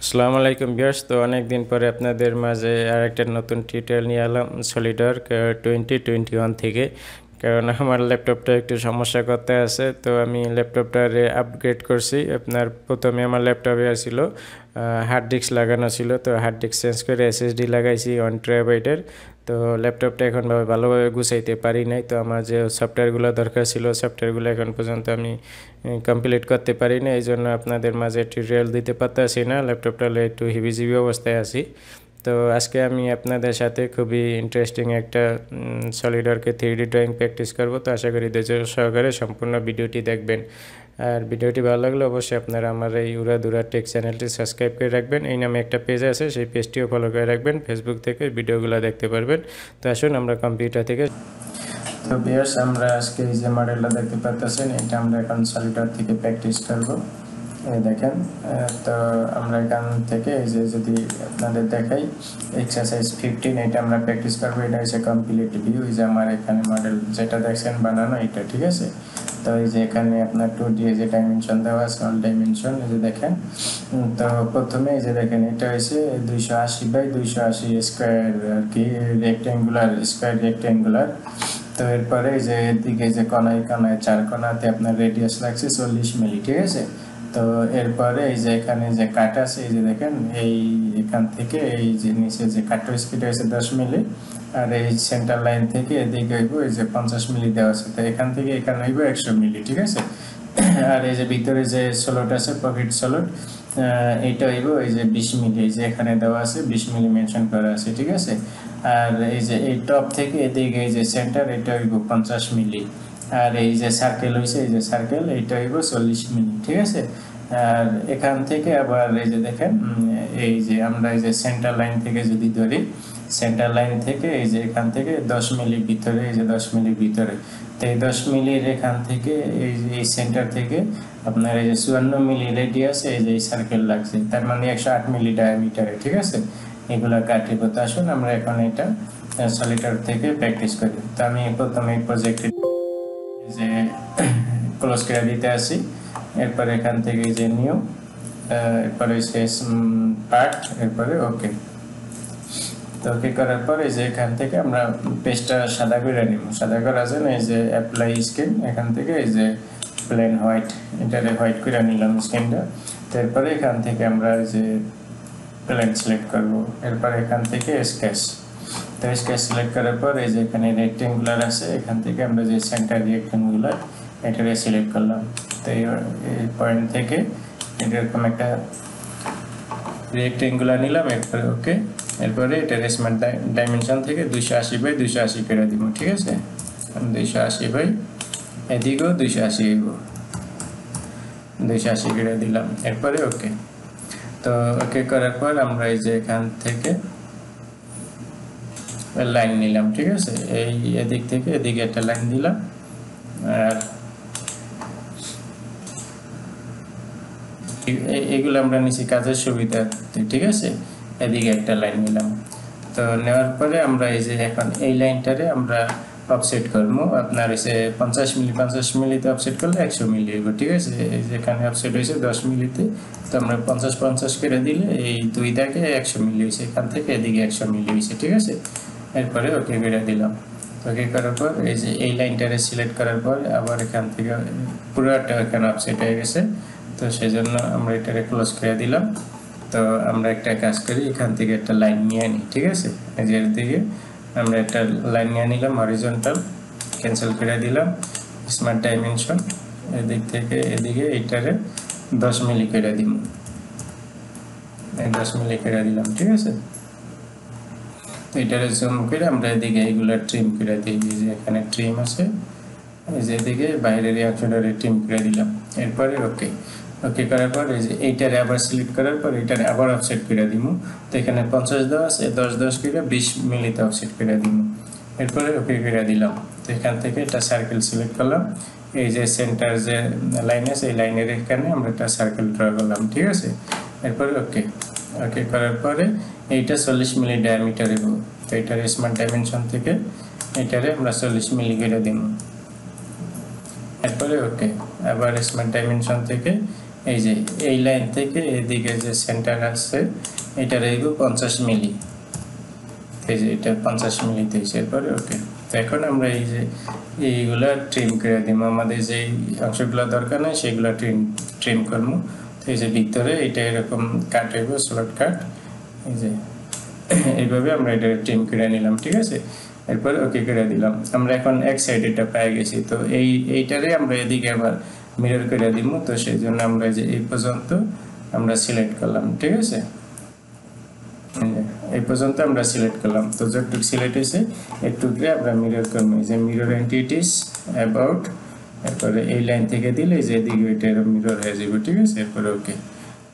আসসালামু আলাইকুম ভিউয়ার্স। তো অনেক দিন পরে আপনাদের মাঝে আরেকটা নতুন টিউটোরিয়াল নিয়ে এলাম সলিডওয়ার্ক 2021 থেকে। কারণ আমার ল্যাপটপটা একটু সমস্যা করতে আছে, তো আমি ল্যাপটপটারে আপগ্রেড করছি। আপনার প্রথমে আমার ল্যাপটপে ছিল হার্ড ডিস্ক লাগানো ছিল, তো হার্ড ডিস্ক চেঞ্জ করে এসএসডি লাগাইছি 1 টেরাবাইটের। তো ল্যাপটপটা এখন ভালোভাবে গুছাইতে পারি নাই, তো আমার যে সফটওয়্যারগুলো দরকার ছিল সফটওয়্যারগুলো এখন পর্যন্ত আমি কমপ্লিট করতে পারি না। এই জন্য আপনাদের মাঝে টিউটোরিয়াল দিতে পারতেছি না, ল্যাপটপটা একটু হিবিজিবি অবস্থায় আছি। তো আজকে আমি আপনাদের সাথে খুবই ইন্টারেস্টিং একটা সলিডওয়ার্কে 3D ড্রয়িং প্র্যাকটিস করব। তো আশা করি ধৈর্য সহকারে সম্পূর্ণ ভিডিওটি দেখবেন। আর ভিডিওটি ভালো লাগলে অবশ্যই আপনারা আমার এই উড়া ধুরা টেক চ্যানেলটি সাবস্ক্রাইব করে রাখবেন। এই নামে একটা পেজ আছে, সেই পেজটিও ফলো করে রাখবেন। ফেসবুক থেকে ভিডিওগুলো দেখতে পারবেন। তো আসুন আমরা কম্পিউটার থেকে। তো ভিউয়ার্স, আমরা আজকে এই যে মডেলটা দেখতে পাচ্ছেন, এটা আমরা এখন সলিডওয়ার্ক থেকে প্র্যাকটিস করব। এই দেখেন, তো আমরা এখান থেকে এই যে যদি আপনাদের দেখাই এক্সারসাইজ 15, এটা আমরা প্র্যাকটিস করবো। এটা হচ্ছে কমপ্লিট ভিউ। এই যে আমার এখানে মডেল যেটা দেখছেন বানানো, এটা ঠিক আছে। তো এই যে এখানে আপনার 2D যে ডাইমেনশন দেওয়া আছে, অল ডাইমেনশন, এই যে দেখেন। তো প্রথমে এই যে দেখেন, এটা হচ্ছে 280 বাই 280 স্কোয়ার আর কি, রেক্টেঙ্গুলার স্কোয়ার রেক্টেঙ্গুলার। তো এরপরে এই যে এদিকে যে কোনায় কোনায় 4 কোনাতে আপনার রেডিয়াস লাগছে 40 মিলি, ঠিক আছে। তো এরপরে এই যে এখানে যে কাট আছে, এই যে দেখেন, এই এখান থেকে এই যে নিচে যে কাটের স্পিড হয়েছে 10 মিলি, আর এই সেন্টার লাইন থেকে এদিকে হইব এই যে 50 মিলি দেওয়া আছে। তো এখান থেকে এখানে হইব 100 মিলি, ঠিক আছে। আর এই যে ভিতরে যে স্লট আছে, পকেট স্লট, এইটা হইব এই যে 20 মিলি, এই যে এখানে দেওয়া আছে 20 মিলি মেনশন করা আছে, ঠিক আছে। আর এই যে এই টপ থেকে এদিকে এই যে সেন্টার, এটা হইব 50 মিলি। আর এই যে সার্কেল হইছে, এই যে সার্কেল, এইটা হইব 40 মিলি, ঠিক আছে। আর এখান থেকে আবার এই যে দেখেন, এই যে আমরা এই যে সেন্টার লাইন থেকে যদি ধরি, সেন্টার লাইন থেকে এই যে এখান থেকে 10 মিলি ভিতরে, এই যে 10 মিলি ভিতরে। তো এই 10 মিলির এখান থেকে এই সেন্টার থেকে আপনার এই যে 54 মিলি রেডিয়াস, এই যে সার্কেল লাগছে, তার মানে 108 মিলি ডায়ামিটারে, ঠিক আছে। এগুলা কাটিব। তো আসুন আমরা এখন এটা সলিডওয়ার্ক থেকে প্র্যাকটিস করি। তো আমি প্রথমে এই প্রজেক্টে যে ক্লোজ করে দিতে আসি। এরপর এখান থেকে যে নিউ, এরপরে শেষ পার্ট, এরপরে ওকে। তো ওকে করার পর এই যে এখান থেকে আমরা পেজটা সাদা করে নিব। সাদা করার জন্য এই যে অ্যাপ্লাই স্ক্রিন, এখান থেকে এই যে প্লেন হোয়াইট, এটারে হোয়াইট করে নিলাম স্ক্রিনটা। তারপরে এখান থেকে আমরা এই যে প্লেন সিলেক্ট করব। এরপর এখান থেকে স্কেচ, তো স্কেচ সিলেক্ট করার পর এই যে এখানে রেক্টেঙ্গুলার আছে, এখান থেকে আমরা যে সেন্টার রেক্টেঙ্গুলার এটারে সিলেক্ট করলাম। তো এই পয়েন্ট থেকে এরকম একটা রেক্টেঙ্গুলার নিলাম। এরপরে ওকে। এরপরে এটা রেসমেন্ট ডাইমেনশন থেকে 280 বাই 280 করে দিব, ঠিক আছে। 280 বাই এদিকেও 280 হইব, 280 করে দিলাম। এরপরে ওকে। তো ওকে করার পর আমরা এই যে এখান থেকে লাইন নিলাম, ঠিক আছে। এই এদিক থেকে এদিকে একটা লাইন দিলাম, আর এগুলো আমরা নিচে কাজের সুবিধা, ঠিক আছে। এদিকে একটা লাইন নিলাম। তো নেওয়ার পরে আমরা এই যে এখন এই লাইনটারে আমরা অফসেট করবো। আপনার এসে 50 মিলি, 50 মিলিতে অফসেট করলে 100 মিলি হইব, ঠিক আছে। এই যে এখানে অফসেট হয়েছে 10 মিলিতে, তো আমরা 50-50 করে দিলে এই দুই দাগে 100 মিলি হয়েছে, এখান থেকে এদিকে 100 মিলি হয়েছে, ঠিক আছে। এরপরে ওকে করে দিলাম। ওকে করার পর এই যে এই লাইনটারে সিলেক্ট করার পর আবার এখান থেকে পুরোটা এখানে অফসেট হয়ে গেছে, তো সেই জন্য আমরা এটাকে ক্লোজ করে দিলাম। তো আমরা একটা কাজ করি, এখান থেকে একটা লাইন নিয়ে নিই, ঠিক আছে। এই যে এর দিকে আমরা একটা লাইন নিয়ে নিলাম, হরিজন্টাল, ক্যান্সেল করে দিলাম। স্মার্ট ডাইমেনশন, এদিক থেকে এদিকে এইটারে 10 মিলি করে দিব, 10 মিলি করে দিলাম, ঠিক আছে। এটারে জুম করে আমরা এদিকে এইগুলো ট্রিম করে দিই। যে এখানে ট্রিম আছে, এই যে এদিকে বাইরের অংশটারে ট্রিম করে দিলাম। এরপরে ওকে। ওকে করার পর এই যে এইটারে আবার সিলেক্ট করার পর এটারে আবার অফসেট করে দিব। তো এখানে 50 দেওয়া আছে, 10-10 করে 20 মিলিতে অফসেট করে দিব। এরপরে ওকে করে দিলাম। তো এখান থেকে এটা সার্কেল সিলেক্ট করলাম। এই যে সেন্টার যে লাইন আছে, এই লাইনের এখানে আমরা একটা সার্কেল ড্র করলাম, ঠিক আছে। এরপরে ওকে। ওকে করার পরে এইটা 40 মিলি ডায়ামিটার হইব। তো এটার স্মার্ট ডাইমেনশন থেকে এটারে আমরা 40 মিলি করে দিব। এরপরে ওকে। আবার স্মার্ট ডাইমেনশন থেকে এই যে এই লাইন থেকে এদিকে যে সেন্টার আছে এটার এগো 50 মিলি, এই যে এটা 50 মিলি দিয়েছে। এরপরে ওকে। তো এখন আমরা এই যে এইগুলা ট্রিম করে দিব, আমাদের যে অংশগুলো দরকার নাই সেগুলো ট্রিম করব। তো এই যে ভিতরে এটা এরকম কাট হইব, স্লট কাট, এই যে এইভাবে আমরা এটা ট্রিম করে নিলাম, ঠিক আছে। এরপরে ওকে করে দিলাম। আমরা এখন এক সাইড এটা পেয়ে গেছি। তো এইটারে আমরা এদিকে আবার মিরর করে দিব। তো সেই জন্য আমরা যে এই পর্যন্ত আমরা সিলেক্ট করলাম, ঠিক আছে। এই পর্যন্ত আমরা সিলেক্ট করলাম। তো যতটুকু সিলেক্ট হয়েছে একটুকরে আমরা মিরর করব। এই যে মিরর এন্টিটিস অ্যাবাউট, এরপরে এই লাইন থেকে দিলে যে এদিকে এটা মিরর হয়ে যাবে, ঠিক আছে। এরপরে ওকে।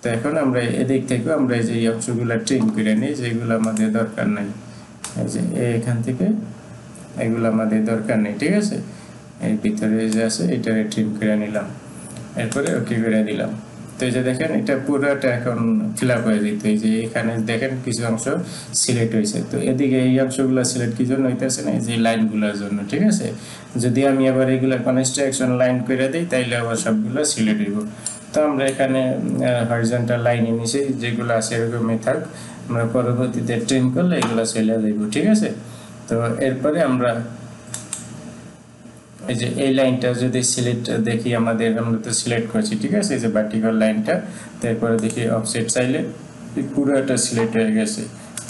তো এখন আমরা এদিক থেকে আমরা এই যে এই অংশগুলো ট্রিম করে নিই যেগুলো আমাদের দরকার নাই। এই যে এখান থেকে এগুলো আমাদের দরকার নেই, ঠিক আছে। এর ভিতরে যে আছে এটা ট্রিম করে নিলাম, এরপরে ওকে করে দিলাম। তো এই যে দেখেন এটা পুরোটা এখন ফিল আপ হয়ে যেত। এই যে এখানে দেখেন কিছু অংশ সিলেক্ট হয়েছে। তো এদিকে এই অংশগুলো সিলেক্ট কি জন্য হইতেছে না, এই যে লাইনগুলোর জন্য, ঠিক আছে। যদি আমি আবার এগুলা কনস্ট্রাকশন লাইন করে দিই তাইলে আবার সবগুলো সিলেক্ট হইব। তো আমরা এখানে হরিজন্টাল লাইনে নিচে যেগুলো আছে এরকমই থাক, আমরা পরবর্তীতে ট্রিম করলে এগুলো চলে যাইব, ঠিক আছে। তো এরপরে আমরা এই যে এই লাইনটা যদি সিলেক্ট দেখি আমরা তো সিলেক্ট করছি, ঠিক আছে। এই যে ভার্টিক্যাল লাইনটা, তারপরে দেখি অফসেট চাইলে পুরোটা সিলেক্ট হয়ে গেছে।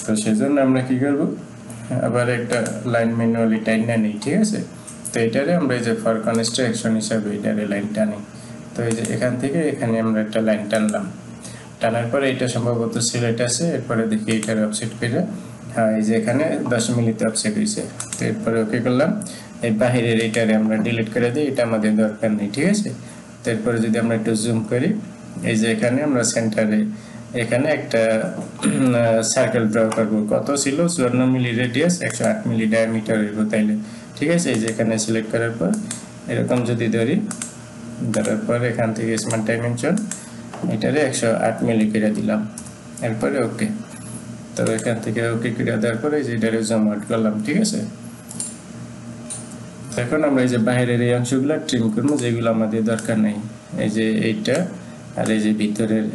তো সেজন্য আমরা কি করব, আবার একটা লাইন ম্যানুয়ালি টাইনা নেই, ঠিক আছে। তো এটারে আমরা এই যে ফর কনস্ট্রাকশন হিসাবে এটারে লাইন টানি। তো এই যে এখান থেকে এখানে আমরা একটা লাইন টানলাম, টানার পরে এটা সম্ভবত সিলেক্ট আছে। এরপরে দেখি এটার অফসেট করে, হ্যাঁ এই যে এখানে 10 মিলিতে অফসেট হয়েছে। তো এরপরে ওকে করলাম। এই বাহিরের এটারে আমরা ডিলিট করে দিই, এটা আমাদের দরকার নেই, ঠিক আছে। তারপরে যদি আমরা একটু জুম করি, এই যে এখানে আমরা সেন্টারে এখানে একটা সার্কেল ড্র করব। কত ছিল, 54 মিলি রেডিয়াস, 108 মিলি ডায়ামিটার হইব তাইলে, ঠিক আছে। এই যে এখানে সিলেক্ট করার পর এরকম যদি ধরার পর এখান থেকে স্মার্ট ডাইমেনশন এটারে 108 মিলি করে দিলাম, এরপরে ওকে। তো এখান থেকে ওকে করে দেওয়ার পরে যে এটারে জুম আউট করলাম, ঠিক আছে। এখন আমরা এই যে বাইরের এই অংশগুলো ট্রিম করব যেগুলো আমাদের দরকার নেই। এই যে এইটা আর এই যে ভিতরের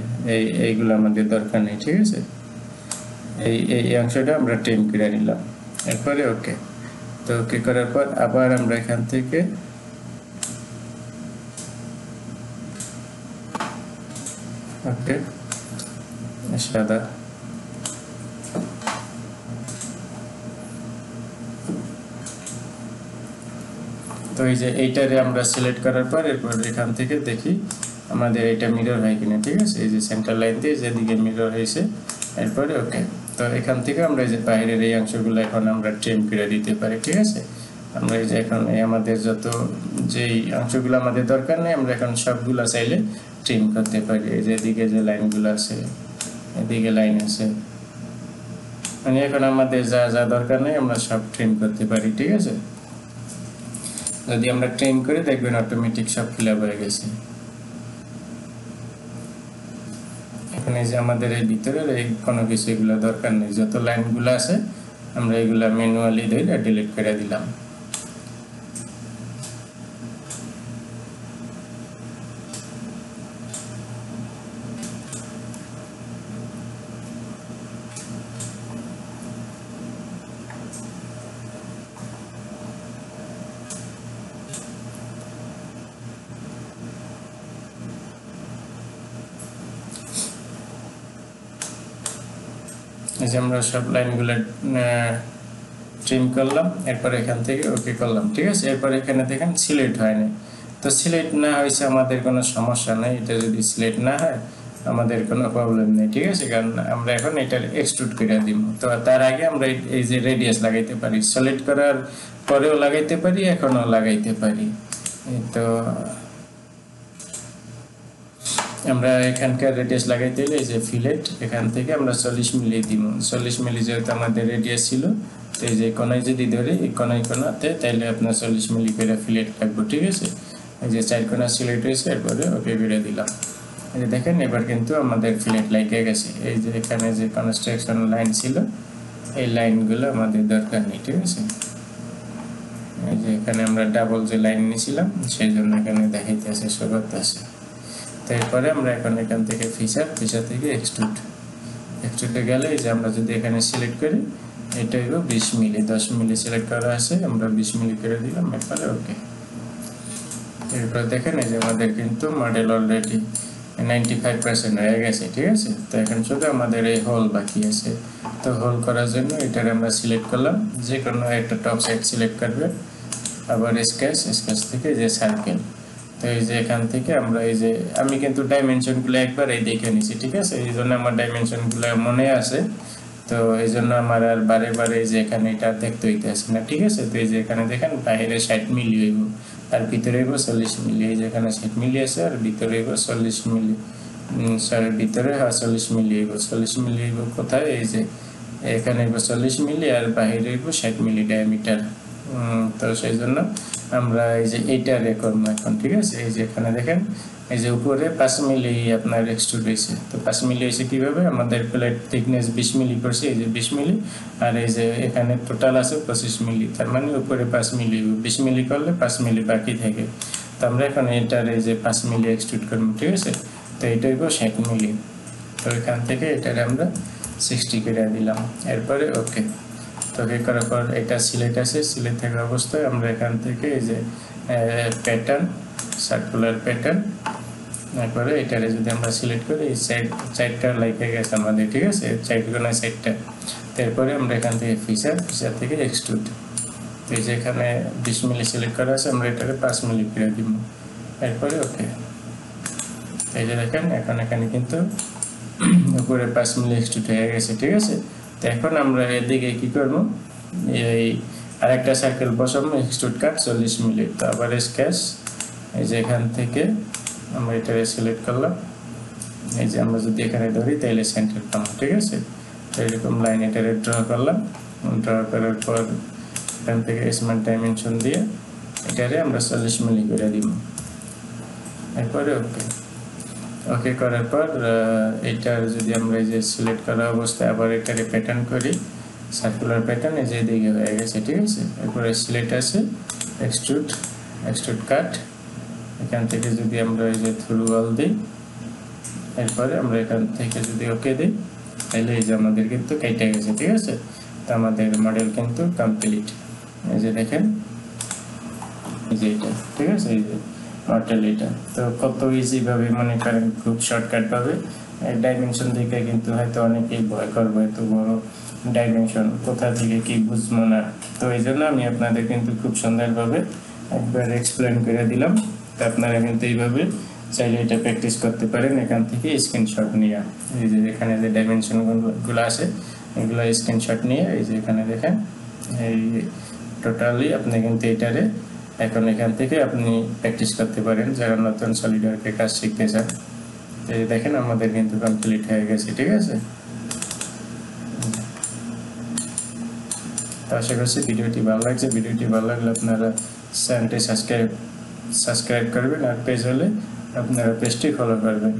এইগুলো আমাদের দরকার নেই, ঠিক আছে। এই অংশটা আমরা ট্রিম করে নিলাম, এরপরে ওকে। তো ওকে করার পর আবার আমরা এখান থেকে ওকে সাদা, তো এই যে এইটারে আমরা সিলেক্ট করার পর এরপর এখান থেকে দেখি আমাদের এটা মিরর হয় কিনা, ঠিক আছে। এই যে সেন্টার লাইন দিয়ে যেদিকে মিরর হয়েছে, এরপরে ওকে। তো এখান থেকে আমরা এই যে বাইরের এই অংশগুলো এখন আমরা ট্রিম করে দিতে পারি, ঠিক আছে। আমরা এই যে এখন আমাদের যত যেই অংশগুলো আমাদের দরকার নেই আমরা এখন সবগুলো চাইলে ট্রিম করতে পারি। এই যে এদিকে যে লাইনগুলো আছে, এদিকে লাইন আছে, মানে এখন আমাদের যা যা দরকার নেই আমরা সব ট্রিম করতে পারি, ঠিক আছে। যদি আমরা ট্রিম করে দেখবেন অটোমেটিক সব ফিল আপ হয়ে গেছে। এখন এই যে আমাদের এই ভিতরের এই কোনো কিছু এগুলো দরকার নেই, যত লাইনগুলো আছে আমরা এগুলা ম্যানুয়ালি ধরে ডিলিট করে দিলাম। এই যে আমরা সব লাইনগুলো ট্রিম করলাম, এরপর এখান থেকে ওকে করলাম, ঠিক আছে। এরপর এখানে দেখেন সিলেক্ট হয়নি। তো সিলেক্ট না হয়েছে আমাদের কোনো সমস্যা নেই, এটা যদি সিলেক্ট না হয় আমাদের কোনো প্রবলেম নেই, ঠিক আছে। কারণ আমরা এখন এটা এক্সট্রুড করে দিব। তো তার আগে আমরা এই যে রেডিয়াস লাগাইতে পারি, সিলেক্ট করার পরেও লাগাইতে পারি, এখনও লাগাইতে পারি। তো আমরা এখানকার রেডিয়াস লাগাই দিলে এই যে ফিলেট এখান থেকে আমরা 40 মিলি দিব। 40 মিলি যেহেতু আমাদের রেডিয়াস ছিল, তো এই যে কোনায় যদি ধরে এই কোনাতে তাইলে আপনার 40 মিলি করে ফিলেট লাগবে, ঠিক আছে। এই যে 4 কোনা সিলেক্ট হয়েছে, এরপরে ওকে করে দিলাম। এই যে দেখেন এবার কিন্তু আমাদের ফিলেট লাগিয়ে গেছে। এই যে এখানে যে কনস্ট্রাকশন লাইন ছিল এই লাইনগুলো আমাদের দরকার নেই, ঠিক আছে। এই যে এখানে আমরা ডাবল যে লাইন নিয়েছিলাম সেই জন্য এখানে দেখাইতেছে, শো করতেছে। তারপরে আমরা এখন এখান থেকে ফিচার থেকে এক্সট্রুডে গেলে এই যে আমরা যদি এখানে সিলেক্ট করি এটা হলো 20 মিলি 10 মিলি সিলেক্ট করা আছে আমরা 20 মিলি করে দিলাম এরপরে ওকে। এরপর দেখেন এই যে আমাদের কিন্তু মডেল অলরেডি 95% হয়ে গেছে, ঠিক আছে। তো এখন শুধু আমাদের এই হোল বাকি আছে। তো হোল করার জন্য এটার আমরা সিলেক্ট করলাম, যে কোনো একটা টপ সাইড সিলেক্ট করবে, আবার স্কেচ থেকে যে সার্কেল। তো এই যে এখান থেকে আমরা এই যে আমি কিন্তু ডাইমেনশনগুলো একবার এই দেখে নিছি, ঠিক আছে। এই জন্য আমার ডাইমেনশনগুলো মনে আছে, তো এই জন্য আমার আর বারে বারে এই যে এখানে এটা দেখতে হইতে আসে না, ঠিক আছে। তো এই যে এখানে দেখেন বাইরে 60 মিলি হইব আর ভিতরে হইব 40 মিলি। এই যে এখানে 60 মিলি আছে আর ভিতরে হইব 40 মিলি, সরি ভিতরে 40 মিলি হইব। 40 মিলি হইব কোথায়, এই যে এখানে হইব 40 মিলি আর বাইরে হইব 60 মিলি ডায়ামিটার। তো সেই জন্য আমরা এই যে এইটা রেকর্ড এখন, ঠিক আছে। এই যে এখানে দেখেন এই যে উপরে 5 মিলি আপনার এক্সট্রুড হয়েছে। তো 5 মিলি হয়েছে কিভাবে, আমাদের প্লেট থিকনেস 20 মিলি করছে, এই যে 20 মিলি আর এই যে এখানে টোটাল আছে 25 মিলি, তার মানে উপরে 5 মিলি, 20 মিলি করলে 5 মিলি বাকি থাকে। তো আমরা এখন এটার এই যে 5 মিলি এক্সট্রুড করব, ঠিক আছে। তো এটা হইব 60 মিলি। তো এখান থেকে এটারে আমরা 60 করে দিলাম, এরপরে ওকে। তো ওকে করার পর এটা সিলেক্ট আছে, সিলেক্ট থাকা অবস্থায় আমরা এখান থেকে এই যে প্যাটার্ন, সার্কুলার প্যাটার্ন, তারপরে এটারে যদি আমরা সিলেক্ট করি এই সাইডটা লাইকে গেছে আমাদের, ঠিক আছে, সাইডগুলো সাইডটা। তারপরে আমরা এখান থেকে ফিচার থেকে এক্সট্রুড, এই যে এখানে 20 মিলি সিলেক্ট করা আছে, আমরা এটারে 5 মিলি করে দিব, এরপরে ওকে। এই যে দেখেন এখন এখানে কিন্তু উপরে 5 মিলি এক্সট্রুড হয়ে গেছে, ঠিক আছে। তো এখন আমরা এদিকে কি করব, এই আরেকটা সার্কেল বসাবো, এক্সট্রুড কাট 40 মিলি। তো আবার স্কেচ, এই যে এখান থেকে আমরা এটারে সিলেক্ট করলাম, এই যে আমরা যদি এখানে ধরি তাহলে সেন্টার পাবো, ঠিক আছে। তো এরকম লাইন এটারে ড্র করলাম, ড্র করার পর এখান থেকে স্মার্ট ডাইমেনশন দিয়ে এটারে আমরা 40 মিলি করে দিব, এরপরে ওকে। ওকে করার পর এইটার যদি আমরা এই যে সিলেক্ট করা অবস্থায় আবার এটারে প্যাটার্ন করি, সার্কুলার প্যাটার্ন, এই যে দিকে হয়ে গেছে, ঠিক আছে। এরপরে সিলেক্ট আছে এক্সট্রুড কাট, এখান থেকে যদি আমরা এই যে থ্রু ওয়াল দিই, এরপরে আমরা এখান থেকে যদি ওকে দিই তাহলে এই যে আমাদের কিন্তু কেটে গেছে, ঠিক আছে। তো আমাদের মডেল কিন্তু কমপ্লিট। এই যে দেখেন এই যে এটা, ঠিক আছে, এই যে মডেল এটা। তো কত ইজি ভাবে মনে করেন খুব শর্টকাট ভাবে ডাইমেনশন দেখে কিন্তু হয়তো অনেকেই ভয় করবে, এত বড় ডাইমেনশন কোথা থেকে কি বুঝবো না। তো এই জন্য আমি আপনাদের কিন্তু খুব সুন্দরভাবে একবার এক্সপ্লেন করে দিলাম। তো আপনারা কিন্তু এইভাবে চাইলে এটা প্র্যাকটিস করতে পারেন, এখান থেকে স্ক্রিনশট নিয়ে। এই যে এখানে যে ডাইমেনশনগুলো আছে এগুলো স্ক্রিনশট নিয়ে এই যে এখানে দেখেন এই টোটালি আপনি কিন্তু এটারে এখন এখান থেকে আপনি প্র্যাকটিস করতে পারেন যারা নতুন সলিডওয়ার্কে কাজ শিখতে চান। এই যে দেখেন আমাদের কিন্তু কমপ্লিট হয়ে গেছে, ঠিক আছে। তো আশা করছি ভিডিওটি ভালো লাগছে। ভিডিওটি ভালো লাগলে আপনারা চ্যানেলটি সাবস্ক্রাইব করবেন আর পেজ হলে আপনারা পেজটি ফলো করবেন।